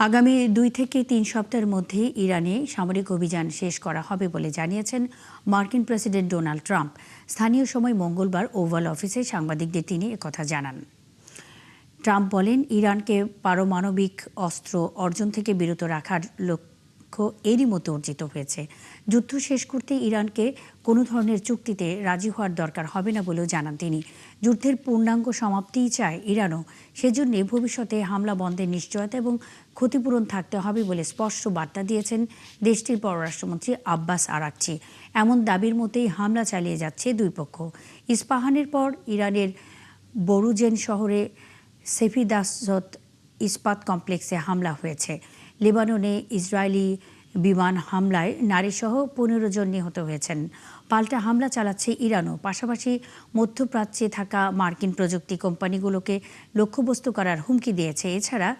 আগামী 2 থেকে 3 সপ্তাহের মধ্যে ইরানে সামরিক অভিযান শেষ করা হবে বলে জানিয়েছেন মার্কিন প্রেসিডেন্ট ডোনাল্ড ট্রাম্প। স্থানীয় সময় মঙ্গলবার ওভাল অফিসে সাংবাদিকদের তিনি একথা জানান। ট্রাম্প বলেন, ইরানকে পারমাণবিক অস্ত্র অর্জন থেকে বিরত রাখার লক্ষ্য এরই মধ্যে অর্জিত হয়েছে। যুদ্ধ শেষ করতে ইরানকে কোনো ধরনের চুক্তিতে রাজি হওয়ার দরকার হবে না বলেও জানান তিনি। যুদ্ধের পূর্ণাঙ্গ সমাপ্তিই চায় ইরানও, সেজন্য ভবিষ্যতে হামলা বন্ধের নিশ্চয়তা এবং ক্ষতিপূরণ থাকতে হবে বলে স্পষ্ট বার্তা দিয়েছেন দেশটির পররাষ্ট্রমন্ত্রী আব্বাস আরাকচি। এমন দাবির মতেই হামলা চালিয়ে যাচ্ছে দুই পক্ষ। ইস্পাহানের পর ইরানের বরুজেন শহরে সেফিদাসত ইস্পাত কমপ্লেক্সে হামলা হয়েছে। লেবাননে ইসরায়েলি বিমান হামলায় নারীসহ 15 জন নিহত হয়েছেন। পাল্টা হামলা চালাচ্ছে ইরানও। পাশাপাশি মধ্যপ্রাচ্যে থাকা মার্কিন প্রযুক্তি কোম্পানিগুলোকে লক্ষ্যবস্তু করার হুমকি দিয়েছে। এছাড়া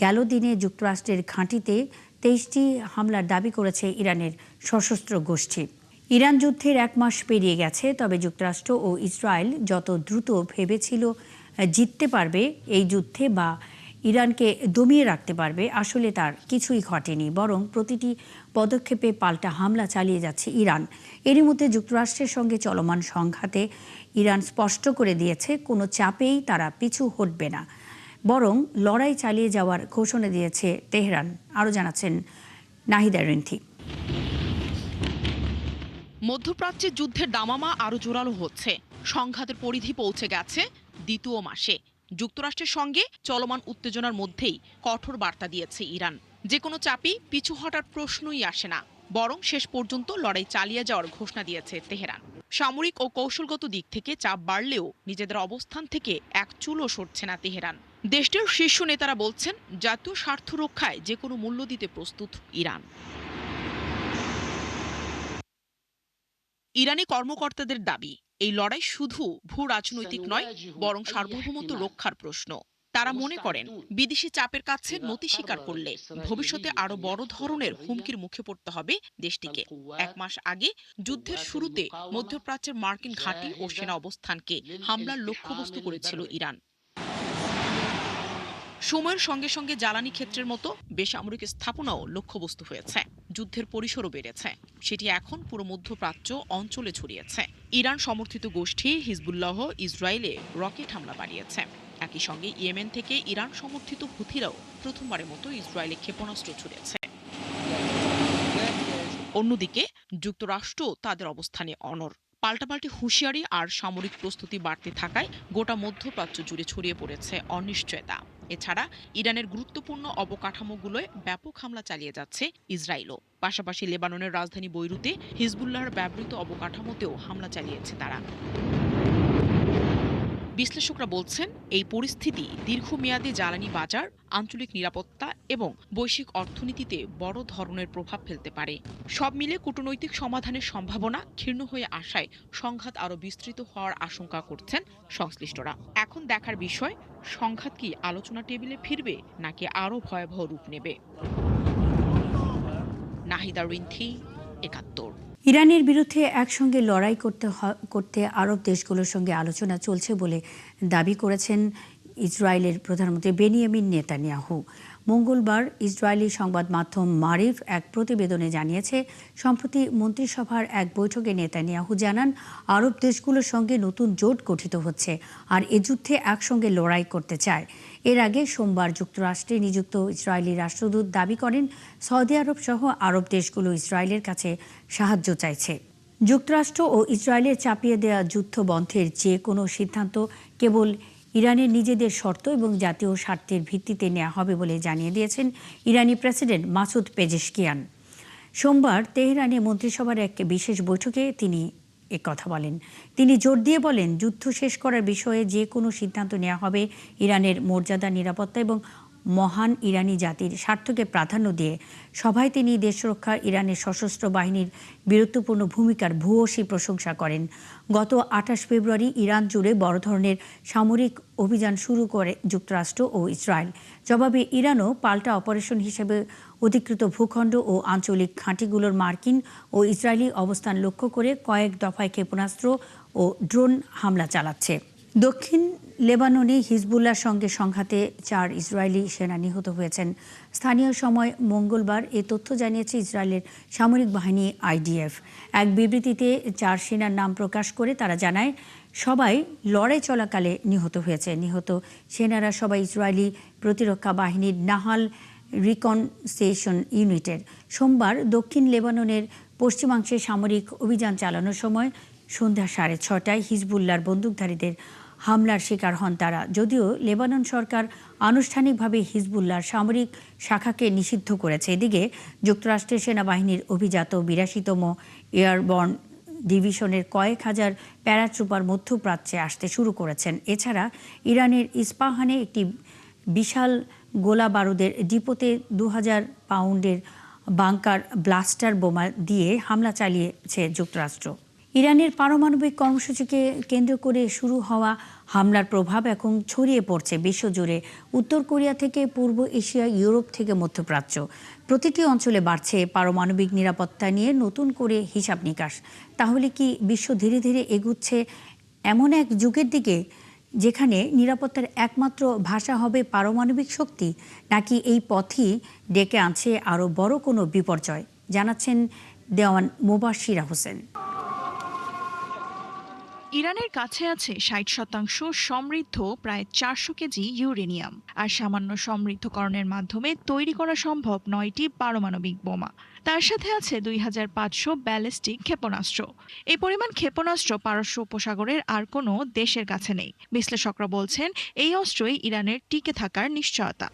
গেল দিনে যুক্তরাষ্ট্রের ঘাঁটিতে 23টি হামলার দাবি করেছে ইরানের সশস্ত্র গোষ্ঠী। ইরান যুদ্ধের 1 মাস পেরিয়ে গেছে, তবে যুক্তরাষ্ট্র ও ইসরায়েল যত দ্রুত ভেবেছিল জিততে পারবে এই যুদ্ধে বা ইরানকে দমিয়ে রাখতে পারবে, আসলে তার কিছুই ঘটেনি। বরং প্রতিটি পদক্ষেপে পাল্টা হামলা চালিয়ে যাচ্ছে ইরান। এরই মধ্যে যুক্তরাষ্ট্রের সঙ্গে চলমান সংঘাতে ইরান স্পষ্ট করে দিয়েছে, কোনো চাপেই তারা পিছু হটবে না, বরং লড়াই চালিয়ে যাওয়ার ঘোষণা দিয়েছে তেহরান। আরও জানাচ্ছেন নাহিদা রিন্থি। মধ্যপ্রাচ্যে যুদ্ধের দামামা আরও জোরালো হচ্ছে। সংঘাতের পরিধি পৌঁছে গেছে দ্বিতীয় মাসে। যুক্তরাষ্ট্রের সঙ্গে চলমান উত্তেজনার মধ্যেই কঠোর বার্তা দিয়েছে ইরান। যে কোনো চাপই পিছু হটার প্রশ্নই আসে না, বরং শেষ পর্যন্ত লড়াই চালিয়ে যাওয়ার ঘোষণা দিয়েছে তেহরান। সামরিক ও কৌশলগত দিক থেকে চাপ বাড়লেও নিজেদের অবস্থান থেকে এক চুলও সরছে না তেহরান। দেশটির শীর্ষ নেতারা বলছেন, জাতীয় স্বার্থ রক্ষায় যে কোনো মূল্য দিতে প্রস্তুত ইরান। ইরানি কর্মকর্তাদের দাবি, এই লড়াই শুধু ভূ রাজনৈতিক নয়, বরং সার্বভৌমত্ব রক্ষার প্রশ্ন। তারা মনে করেন, বিদেশি চাপের কাছে নতি স্বীকার করলে ভবিষ্যতে আরো বড় ধরনের হুমকির মুখে পড়তে হবে দেশটিকে। 1 মাস আগে যুদ্ধের শুরুতে মধ্যপ্রাচ্যের মার্কিন ঘাঁটি ও সেনা অবস্থানকে হামলার লক্ষ্যবস্তু করেছিল ইরান। সময়ের সঙ্গে সঙ্গে জ্বালানি ক্ষেত্রের মতো বেসামরিক স্থাপনাও লক্ষ্যবস্তু হয়েছে। যুদ্ধের পরিসরও বেড়েছে, সেটি এখন পুরো মধ্যপ্রাচ্য অঞ্চলে ছড়িয়েছে। ইরান সমর্থিত গোষ্ঠী হিজবুল্লাহ ইসরায়েলে রকেট হামলা বাড়িয়েছে। একই সঙ্গে ইয়েমেন থেকে ইরান সমর্থিত হুথিরাও প্রথমবারের মতো ইসরায়েলে ক্ষেপণাস্ত্র ছুড়েছে। অন্যদিকে যুক্তরাষ্ট্র তাদের অবস্থানে অনড়। পাল্টাপাল্টি হুঁশিয়ারি আর সামরিক প্রস্তুতি বাড়তে থাকায় গোটা মধ্যপ্রাচ্য জুড়ে ছড়িয়ে পড়েছে অনিশ্চয়তা। এছাড়া ইরানের গুরুত্বপূর্ণ অবকাঠামোগুলোয় ব্যাপক হামলা চালিয়ে যাচ্ছে ইসরায়েলও। পাশাপাশি লেবাননের রাজধানী বৈরুতে হিজবুল্লাহর ব্যবহৃত অবকাঠামোতেও হামলা চালিয়েছে তারা। বিশ্লেষকরা বলছেন, এই পরিস্থিতি দীর্ঘমেয়াদী জ্বালানি বাজার, আঞ্চলিক নিরাপত্তা এবং বৈশ্বিক অর্থনীতিতে বড় ধরনের প্রভাব ফেলতে পারে। সব মিলে কূটনৈতিক সমাধানের সম্ভাবনা ক্ষীণ হয়ে আসায় সংঘাত আরও বিস্তৃত হওয়ার আশঙ্কা করছেন সংশ্লিষ্টরা। এখন দেখার বিষয়, সংঘাত কি আলোচনা টেবিলে ফিরবে নাকি আরও ভয়াবহ রূপ নেবে। নাহিদা রিন্থি, ৭১। ইরানের বিরুদ্ধে একসঙ্গে লড়াই করতে আরব দেশগুলোর সঙ্গে আলোচনা চলছে বলে দাবি করেছেন ইসরায়েলের প্রধানমন্ত্রী বেনিয়ামিন নেতানিয়াহু। মঙ্গলবার ইসরায়েলি সংবাদ মাধ্যম মারিফ এক প্রতিবেদনে জানিয়েছে, সম্প্রতি মন্ত্রিসভার এক বৈঠকে নেতানিয়াহু জানান, আরব দেশগুলোর সঙ্গে নতুন জোট গঠিত হচ্ছে আর এ যুদ্ধে একসঙ্গে লড়াই করতে চায়। এর আগে সোমবার যুক্তরাষ্ট্রে নিযুক্ত ইসরায়েলি রাষ্ট্রদূত দাবি করেন, সৌদি আরব সহ আরব দেশগুলো ইসরায়েলের কাছে সাহায্য চাইছে। যুক্তরাষ্ট্র ও ইসরায়েলের চাপিয়ে দেওয়া যুদ্ধ বন্ধের যে কোনো সিদ্ধান্ত কেবল ইরানের নিজেদের শর্ত এবং জাতীয় স্বার্থের ভিত্তিতে নেওয়া হবে বলে জানিয়ে দিয়েছেন ইরানি প্রেসিডেন্ট মাসুদ পেজেশকিয়ান। সোমবার তেহরানে মন্ত্রিসভার এক বিশেষ বৈঠকে তিনি কথা বলেন। তিনি জোর দিয়ে বলেন, যুদ্ধ শেষ করার বিষয়ে যে কোনো সিদ্ধান্ত নেওয়া হবে ইরানের মর্যাদা, নিরাপত্তা এবং মহান ইরানি জাতির স্বার্থকে প্রাধান্য দিয়ে। সভায় তিনি দেশ রক্ষার ইরানের সশস্ত্র বাহিনীর বীরত্বপূর্ণ ভূমিকার ভূয়সী প্রশংসা করেন। গত 28 ফেব্রুয়ারি ইরান জুড়ে বড় ধরনের সামরিক অভিযান শুরু করে যুক্তরাষ্ট্র ও ইসরায়েল। জবাবে ইরানও পাল্টা অপারেশন হিসেবে অধিকৃত ভূখণ্ড ও আঞ্চলিক ঘাঁটিগুলোর মার্কিন ও ইসরায়েলি অবস্থান লক্ষ্য করে কয়েক দফায় ক্ষেপণাস্ত্র ও ড্রোন হামলা চালাচ্ছে। দক্ষিণ লেবাননে হিজবুল্লাহর সঙ্গে সংঘাতে 4 ইসরায়েলি সেনা নিহত হয়েছেন। স্থানীয় সময় মঙ্গলবার এ তথ্য জানিয়েছে ইসরায়েলের সামরিক বাহিনী আইডিএফ। এক বিবৃতিতে 4 সেনার নাম প্রকাশ করে তারা জানায়, সবাই লড়াই চলাকালে নিহত হয়েছে। নিহত সেনারা সবাই ইসরায়েলি প্রতিরক্ষা বাহিনীর নাহাল রিকনসেশন ইউনিটের। সোমবার দক্ষিণ লেবাননের পশ্চিমাংশে সামরিক অভিযান চালানোর সময় সন্ধ্যা 6:30টায় হিজবুল্লাহর বন্দুকধারীদের হামলার শিকার হন তারা। যদিও লেবানন সরকার আনুষ্ঠানিকভাবে হিজবুল্লাহর সামরিক শাখাকে নিষিদ্ধ করেছে। এদিকে যুক্তরাষ্ট্রের সেনাবাহিনীর অভিজাত 82তম এয়ারবর্ন ডিভিশনের কয়েক হাজার প্যারাট্রুপার মধ্যপ্রাচ্যে আসতে শুরু করেছেন। এছাড়া ইরানের ইস্পাহানে একটি বিশাল গোলা বারুদের ডিপোতে 2000 পাউন্ডের বাংকার ব্লাস্টার বোমা দিয়ে হামলা চালিয়েছে যুক্তরাষ্ট্র। ইরানের পারমাণবিক কর্মসূচিকে কেন্দ্র করে শুরু হওয়া হামলার প্রভাব এখন ছড়িয়ে পড়ছে বিশ্বজুড়ে। উত্তর কোরিয়া থেকে পূর্ব এশিয়া, ইউরোপ থেকে মধ্যপ্রাচ্য, প্রতিটি অঞ্চলে বাড়ছে পারমাণবিক নিরাপত্তা নিয়ে নতুন করে হিসাব নিকাশ। তাহলে কি বিশ্ব ধীরে ধীরে এগুচ্ছে এমন এক যুগের দিকে যেখানে নিরাপত্তার একমাত্র ভাষা হবে পারমাণবিক শক্তি, নাকি এই পথই ডেকে আনছে আরও বড় কোনো বিপর্যয়? জানাচ্ছেন দেওয়ান মুবাশশিরা হোসেন। ইরানের কাছে আছে 60% সমৃদ্ধ প্রায় 400 কেজি ইউরেনিয়াম, আর সামান্য সমৃদ্ধকরণের মাধ্যমে তৈরি করা সম্ভব 9টি পারমাণবিক বোমা। তার সাথে আছে 2500 ব্যালিস্টিক ক্ষেপণাস্ত্র। এই পরিমাণ ক্ষেপণাস্ত্র পারস্য উপসাগরের আর কোনো দেশের কাছে নেই। বিশ্লেষকরা বলছেন, এই অস্ত্রই ইরানের টিকে থাকার নিশ্চয়তা।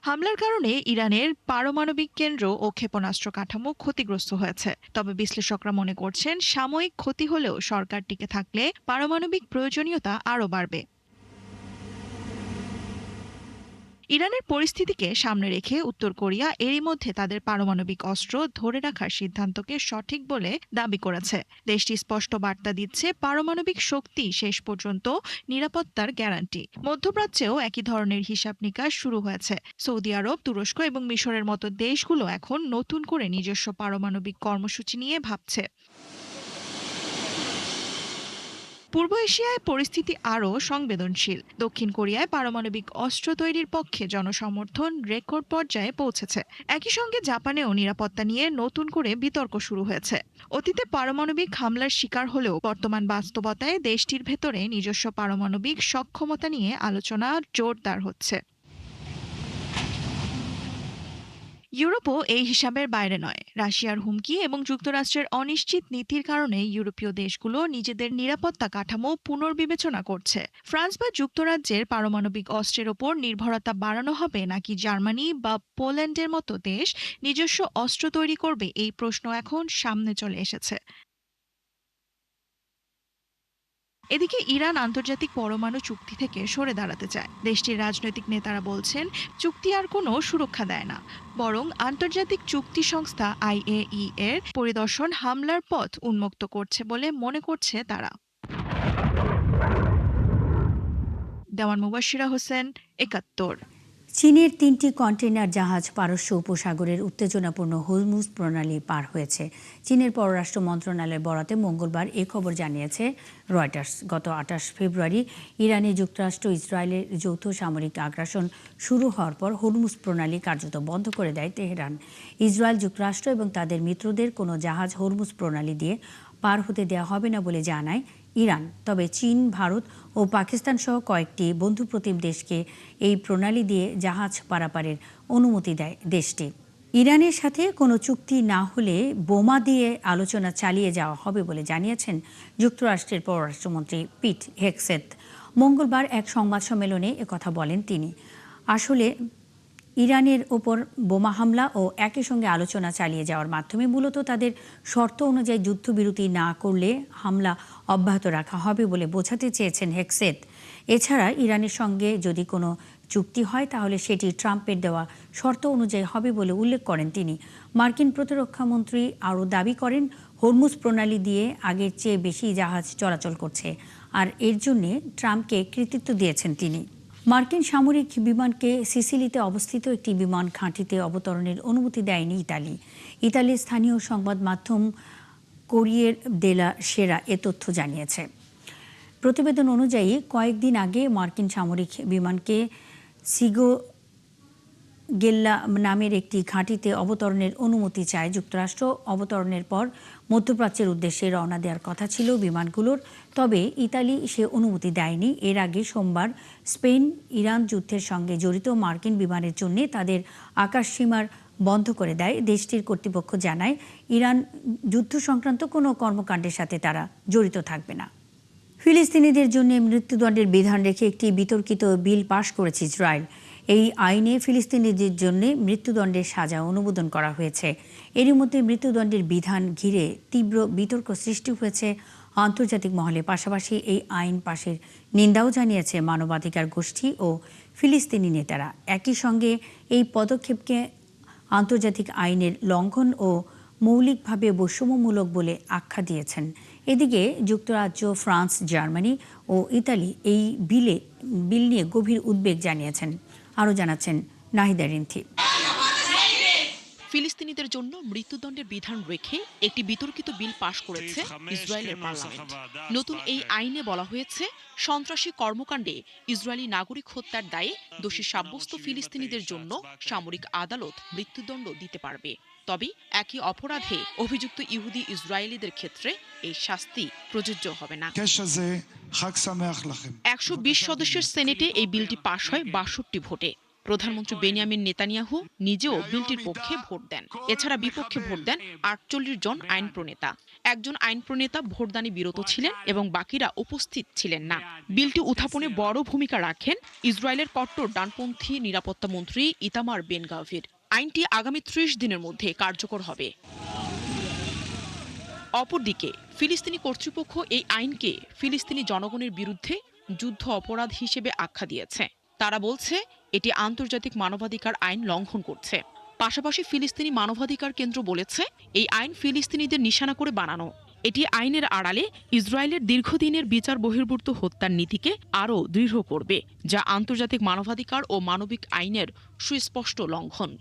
হামলার কারণে ইরানের পারমাণবিক কেন্দ্র ও ক্ষেপণাস্ত্র কাঠামো ক্ষতিগ্রস্ত হয়েছে। তবে বিশ্লেষকরা মনে করছেন, সাময়িক ক্ষতি হলেও সরকার টিকে থাকলে পারমাণবিক প্রয়োজনীয়তা আরও বাড়বে। ইরানের পরিস্থিতিকে সামনে রেখে উত্তর কোরিয়া এরই মধ্যে তাদের পারমাণবিক অস্ত্র ধরে রাখার সিদ্ধান্তকে সঠিক বলে দাবি করেছে। দেশটি স্পষ্ট বার্তা দিচ্ছে, পারমাণবিক শক্তি শেষ পর্যন্ত নিরাপত্তার গ্যারান্টি। মধ্যপ্রাচ্যেও একই ধরনের হিসাব নিকাশ শুরু হয়েছে। সৌদি আরব, তুরস্ক এবং মিশরের মতো দেশগুলো এখন নতুন করে নিজস্ব পারমাণবিক কর্মসূচি নিয়ে ভাবছে। পূর্ব এশিয়ায় পরিস্থিতি আরও সংবেদনশীল। দক্ষিণ কোরিয়ায় পারমাণবিক অস্ত্র তৈরির পক্ষে জনসমর্থন রেকর্ড পর্যায়ে পৌঁছেছে। একই সঙ্গে জাপানেও নিরাপত্তা নিয়ে নতুন করে বিতর্ক শুরু হয়েছে। অতীতে পারমাণবিক হামলার শিকার হলেও বর্তমান বাস্তবতায় দেশটির ভেতরে নিজস্ব পারমাণবিক সক্ষমতা নিয়ে আলোচনা জোরদার হচ্ছে। ইউরোপও এই হিসাবের বাইরে নয়। রাশিয়ার হুমকি এবং যুক্তরাষ্ট্রের অনিশ্চিত নীতির কারণে ইউরোপীয় দেশগুলো নিজেদের নিরাপত্তা কাঠামো পুনর্বিবেচনা করছে। ফ্রান্স বা যুক্তরাজ্যের পারমাণবিক অস্ত্রের ওপর নির্ভরতা বাড়ানো হবে, নাকি জার্মানি বা পোল্যান্ডের মতো দেশ নিজস্ব অস্ত্র তৈরি করবে, এই প্রশ্ন এখন সামনে চলে এসেছে। এদিকে ইরান আন্তর্জাতিক পরমাণু চুক্তি থেকে সরে দাঁড়াতে চায়। দেশটির রাজনৈতিক নেতারা বলছেন, চুক্তি আর কোনো সুরক্ষা দেয় না, বরং আন্তর্জাতিক চুক্তি সংস্থা IAEA এর পরিদর্শন হামলার পথ উন্মুক্ত করছে বলে মনে করছে তারা। দেওয়ান মুবাশশিরা হোসেন, 71। চীনের 3টি কন্টেইনার জাহাজ পারস্য উপসাগরের উত্তেজনাপূর্ণ হরমুজ প্রণালী পার হয়েছে। চীনের পররাষ্ট্র মন্ত্রণালয়ের বরাতে মঙ্গলবার এ খবর জানিয়েছে রয়টার্স। গত 28 ফেব্রুয়ারি ইরানে যুক্তরাষ্ট্র ইসরায়েলের যৌথ সামরিক আগ্রাসন শুরু হওয়ার পর হরমুজ প্রণালী কার্যত বন্ধ করে দেয় তেহরান। ইসরায়েল, যুক্তরাষ্ট্র এবং তাদের মিত্রদের কোনো জাহাজ হরমুজ প্রণালী দিয়ে পার হতে দেওয়া হবে না বলে জানায় ইরান। তবে চীন, ভারত ও পাকিস্তান সহ কয়েকটি বন্ধুপ্রতিম দেশকে এই প্রণালী দিয়ে জাহাজ পারাপারের অনুমতি দেয় দেশটি। ইরানের সাথে কোনো চুক্তি না হলে বোমা দিয়ে আলোচনা চালিয়ে যাওয়া হবে বলে জানিয়েছেন যুক্তরাষ্ট্রের পররাষ্ট্রমন্ত্রী পিট হেগসেথ। মঙ্গলবার এক সংবাদ সম্মেলনে একথা বলেন তিনি। আসলে ইরানের ওপর বোমা হামলা ও একই সঙ্গে আলোচনা চালিয়ে যাওয়ার মাধ্যমে মূলত তাদের শর্ত অনুযায়ী যুদ্ধবিরতি না করলে হামলা অব্যাহত রাখা হবে বলে বোঝাতে চেয়েছেন হেগসেথ। এছাড়া ইরানের সঙ্গে যদি কোনো চুক্তি হয় তাহলে সেটি ট্রাম্পের দেওয়া শর্ত অনুযায়ী হবে বলে উল্লেখ করেন তিনি। মার্কিন প্রতিরক্ষামন্ত্রী আরও দাবি করেন, হরমুজ প্রণালী দিয়ে আগের চেয়ে বেশি জাহাজ চলাচল করছে, আর এর জন্যে ট্রাম্পকে কৃতিত্ব দিয়েছেন তিনি। মার্কিন সামরিক বিমানকে সিসিলিতে অবস্থিত একটি বিমান ঘাঁটিতে অবতরণের অনুমতি দেয়নি ইতালি। ইতালির স্থানীয় সংবাদ মাধ্যম কোরিয়ের দেলা সেরা এ তথ্য জানিয়েছে। প্রতিবেদন অনুযায়ী কয়েকদিন আগে মার্কিন সামরিক বিমানকে গেল্লা নামের একটি ঘাঁটিতে অবতরণের অনুমতি চায় যুক্তরাষ্ট্র। অবতরণের পর মধ্যপ্রাচ্যের উদ্দেশ্যে রওনা দেওয়ার কথা ছিল বিমানগুলোর, তবে ইতালি সে অনুমতি দেয়নি। এর আগে সোমবার স্পেন ইরান যুদ্ধের সঙ্গে জড়িত মার্কিন বিমানের জন্য তাদের আকাশসীমার বন্ধ করে দেয়। দেশটির কর্তৃপক্ষ জানায় ইরান যুদ্ধ সংক্রান্ত কোনো কর্মকাণ্ডের সাথে তারা জড়িত থাকবে না। ফিলিস্তিনিদের জন্য মৃত্যুদণ্ডের বিধান রেখে একটি বিতর্কিত বিল পাশ করেছে ইসরায়েল। এই আইনে ফিলিস্তিনিদের জন্য মৃত্যুদণ্ডের সাজা অনুমোদন করা হয়েছে। এরই মধ্যে মৃত্যুদণ্ডের বিধান ঘিরে তীব্র বিতর্ক সৃষ্টি হয়েছে আন্তর্জাতিক মহলে। পাশাপাশি এই আইন পাশের নিন্দাও জানিয়েছে মানবাধিকার গোষ্ঠী ও ফিলিস্তিনি নেতারা। একই সঙ্গে এই পদক্ষেপকে আন্তর্জাতিক আইনের লঙ্ঘন ও মৌলিকভাবে বৈষম্যমূলক বলে আখ্যা দিয়েছেন। এদিকে যুক্তরাজ্য, ফ্রান্স, জার্মানি ও ইতালি এই বিল নিয়ে গভীর উদ্বেগ জানিয়েছেন। আরও জানাচ্ছেন নাহিদা রিন্থি। ফিলিস্তিনিদের জন্য মৃত্যুদণ্ডের বিধান রেখে একটি বিতর্কিত বিল পাশ করেছে ইসরায়েলের পার্লামেন্ট। নতুন এই আইনে বলা হয়েছে, সন্ত্রাসী কর্মকাণ্ডে ইসরায়েলি নাগরিক হত্যার দায়ে দোষী সাব্যস্ত ফিলিস্তিনিদের জন্য সামরিক আদালত মৃত্যুদণ্ড দিতে পারবে। তবে একই অপরাধে অভিযুক্ত ইহুদি ইসরায়েলিদের ক্ষেত্রে এই শাস্তি প্রযোজ্য হবে না। 120 সদস্যের সেনেটে এই বিলটি পাশ হয় 62 ভোটে। প্রধানমন্ত্রী বেনিয়ামিন নেতানিয়াহু নিজেও বিলটির পক্ষে ভোট দেন। এছাড়া বিপক্ষে ভোট দেন 48 জন আইন প্রণেতা। একজন আইন প্রণেতা ভোটদানে বিরত ছিলেন এবং বাকিরা উপস্থিত ছিলেন না। বিলটি উত্থাপনে বড় ভূমিকা রাখেন ইসরায়েলের কট্টর ডানপন্থী নিরাপত্তা মন্ত্রী ইতামার বেন গাভির। আইনটি আগামী 30 দিনের মধ্যে কার্যকর হবে। অপরদিকে ফিলিস্তিনি কর্তৃপক্ষ এই আইনকে ফিলিস্তিনি জনগণের বিরুদ্ধে যুদ্ধ অপরাধ হিসেবে আখ্যা দিয়েছে। তারা বলছে এটি আন্তর্জাতিক মানবাধিকার আইন লঙ্ঘন করছে। পাশাপাশি ফিলিস্তিনি মানবাধিকার কেন্দ্র বলেছে এই আইন ফিলিস্তিনিদের নিশানা করে বানানো। এটি আইনের আড়ালে ইসরায়েলের দীর্ঘদিনের বিচার বহির্ভূত হত্যার নীতিকে আরও দৃঢ় করবে, যা আন্তর্জাতিক মানবাধিকার ও মানবিক আইনের সুস্পষ্ট লঙ্ঘন।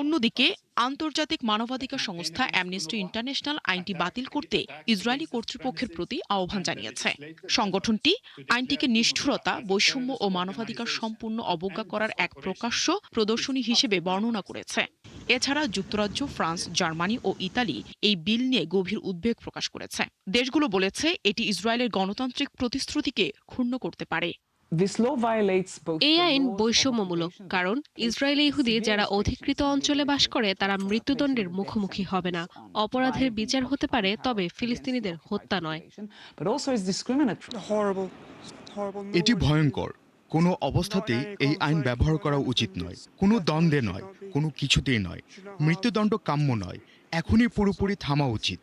অন্যদিকে আন্তর্জাতিক মানবাধিকার সংস্থা অ্যামনেস্টি ইন্টারন্যাশনাল আইনটি বাতিল করতে ইসরায়েলি কর্তৃপক্ষের প্রতি আহ্বান জানিয়েছে। সংগঠনটি আইনটিকে নিষ্ঠুরতা, বৈষম্য ও মানবাধিকার সম্পূর্ণ অবজ্ঞা করার এক প্রকাশ্য প্রদর্শনী হিসেবে বর্ণনা করেছে। এছাড়া যুক্তরাজ্য, ফ্রান্স, জার্মানি ও ইতালি এই বিল নিয়ে গভীর উদ্বেগ প্রকাশ করেছে। দেশগুলো বলেছে এটি ইসরায়েলের গণতান্ত্রিক প্রতিশ্রুতিকে ক্ষুণ্ণ করতে পারে। এই আইন বৈষম্যমূলক, কারণ ইসরায়েলি ইহুদি যারা অধিকৃত অঞ্চলে বাস করে তারা মৃত্যুদণ্ডের মুখোমুখি হবে না। অপরাধের বিচার হতে পারে, তবে ফিলিস্তিনিদের হত্যা নয়। এটি ভয়ঙ্কর। কোনো অবস্থাতেই এই আইন ব্যবহার করা উচিত নয়। কোনো দ্বন্দ্বে নয়, কোনো কিছুতেই নয়। মৃত্যুদণ্ড কাম্য নয়। এখনই পুরোপুরি থামা উচিত।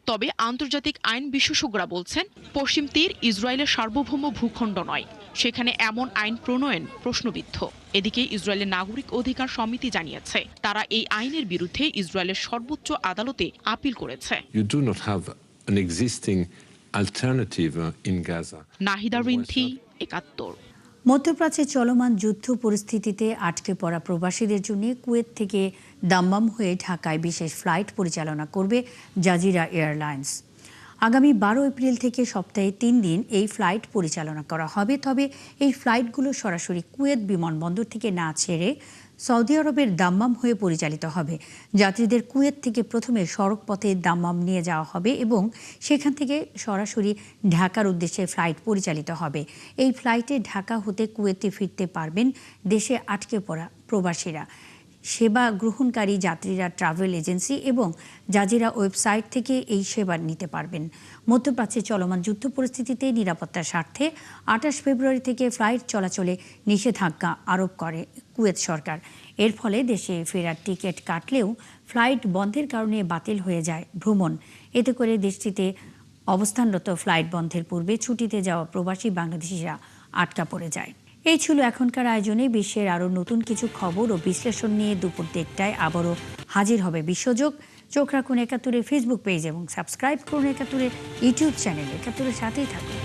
তবে আন্তর্জাতিক আইন বিশেষজ্ঞরা বলছেন, পশ্চিম তীর ইসরায়েলের সার্বভৌম ভূখণ্ড নয়। সেখানে এমন আইন প্রণয়ন প্রশ্নবিদ্ধ। এদিকে ইসরায়েলের নাগরিক অধিকার সমিতি জানিয়েছে তারা এই আইনের বিরুদ্ধে ইসরায়েলের সর্বোচ্চ আদালতে আপিল করেছে। নাহিদা রিন্থি, 71। মধ্যপ্রাচ্যে চলমান যুদ্ধ পরিস্থিতিতে আটকে পড়া প্রবাসীদের জন্য কুয়েত থেকে দাম্মাম হয়ে ঢাকায় বিশেষ ফ্লাইট পরিচালনা করবে জাজিরা এয়ারলাইন্স। আগামী 12 এপ্রিল থেকে সপ্তাহে 3 দিন এই ফ্লাইট পরিচালনা করা হবে। তবে এই ফ্লাইটগুলো সরাসরি কুয়েত বিমানবন্দর থেকে না ছেড়ে সৌদি আরবের দাম্মাম হয়ে পরিচালিত হবে। যাত্রীদের কুয়েত থেকে প্রথমে সড়ক পথে দাম্মাম নিয়ে যাওয়া হবে এবং সেখান থেকে সরাসরি ঢাকার উদ্দেশ্যে ফ্লাইট পরিচালিত হবে। এই ফ্লাইটে ঢাকা হতে কুয়েতে ফিরতে পারবেন দেশে আটকে পড়া প্রবাসীরা। সেবা গ্রহণকারী যাত্রীরা ট্রাভেল এজেন্সি এবং জাজিরা ওয়েবসাইট থেকে এই সেবা নিতে পারবেন। মধ্যপ্রাচ্যে চলমান যুদ্ধ পরিস্থিতিতে নিরাপত্তার স্বার্থে 28 ফেব্রুয়ারি থেকে ফ্লাইট চলাচলে নিষেধাজ্ঞা আরোপ করে কুয়েত সরকার। এর ফলে দেশে ফেরার টিকিট কাটলেও ফ্লাইট বন্ধের কারণে বাতিল হয়ে যায় ভ্রমণ। এতে করে দেশটিতে অবস্থানরত ফ্লাইট বন্ধের পূর্বে ছুটিতে যাওয়া প্রবাসী বাংলাদেশিরা আটকা পড়ে যায়। এই ছিল এখনকার আয়োজনে। বিশ্বের আরও নতুন কিছু খবর ও বিশ্লেষণ নিয়ে দুপুর 1টায় আবারও হাজির হবে বিশ্বযোগ। চোখ রাখুন 71-এর ফেসবুক পেজ এবং সাবস্ক্রাইব করুন 71-এর ইউটিউব চ্যানেল। 71-এর সাথেই থাকুন।